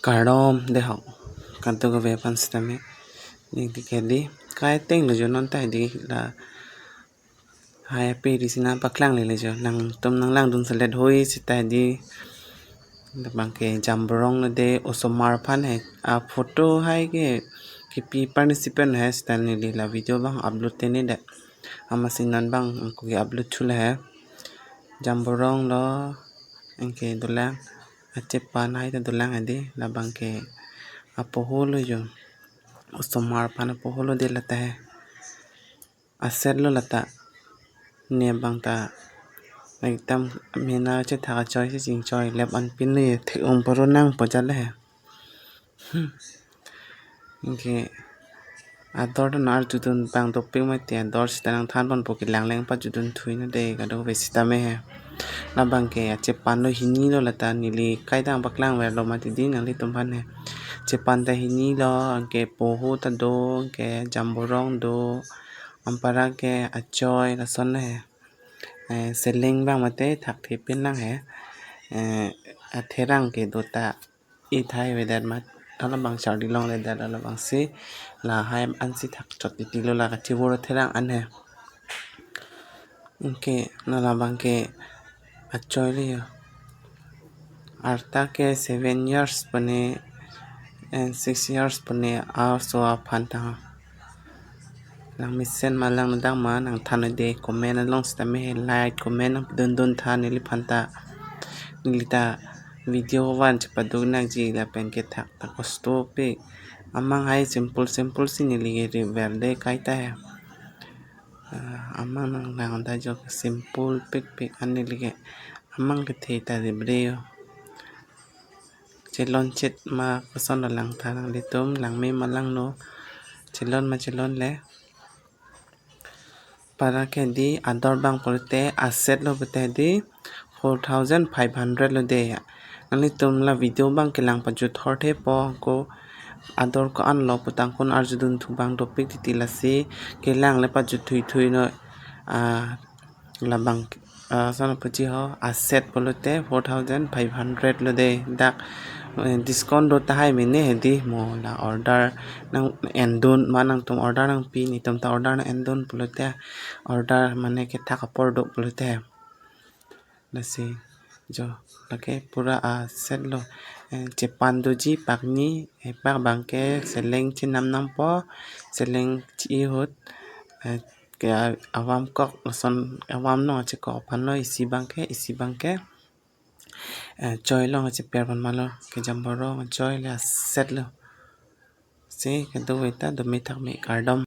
Cardom de học kan to về pan stame ni di kedi kai teng lo jo non tai di la hai pe di sina paklang le jo nang tom nang lang dun salet hoi sitai di bang ke jambrong na de osomar phan hai a photo hai ke pi participant hai style ni la video bang upload te ne da amasinan bang ko upload chula hai jambrong lo anke dolang achepan hai ta dolang ade la bang ke apoholo jo ustomar pana poholo de lata hai aset lo lata ne bang ta ekdam mina che tha choi se jing choi lep an pin le the ong paro nang pojal hai inke ador nar judun bang to ping mai te ador stanang than bon poki lang leng pa judun thui na de ga do vesita me hai na bang ke ache pan lo hini lo lata nili kai dang baklang wer lo ma ti ding ali tum phan hai Cepan teh ini lo ke poho tado ke jamborong do ampara ke acoy la son hai seleng bang mate thak the pin lang hai atherang ke dota i thai wedat mat ala bang chardi long le dat ala bang si la hai an si thak chot ti lo la ka chi wor therang an hai ke na la bang ke acoy le arta ke 7 years bane and 6 years pune also a phanta lang misen malang nadang ma nang thana de comment along stame like comment don don thani li phanta nilita video wan chapadu nang ji la pen ke thak ta kosto pe amang hai simple sinili ge verde kaita hai amang nang lang da jo simple pik anili ge amang ke theta de breo celon chet ma koson lang thanang le tum lang me malang no celon le para ke di ador bang polte asset lo bete di 4500 lo de ani tum la video bang ke lang pa ju thor the po ko ador ko an lo putang kon arjudun thu bang topic ti la si ke lang le pa ju thui no la bang sana pachi ho asset polote 4500 lo de dak discount do ta hai mene di mo la order nang endon manang tum order nang pi ni tum ta order na endon polote order mane ke thak apor do polote la si jo lake pura set lo Japan do ji pakni pak bang ke seleng chinam nam po seleng chi hot ke awam kok son awam no che ko pan lo isi bang ke joy lo che per pan malo ke jamboro joy la set lo se ke do eta do me thak me cardom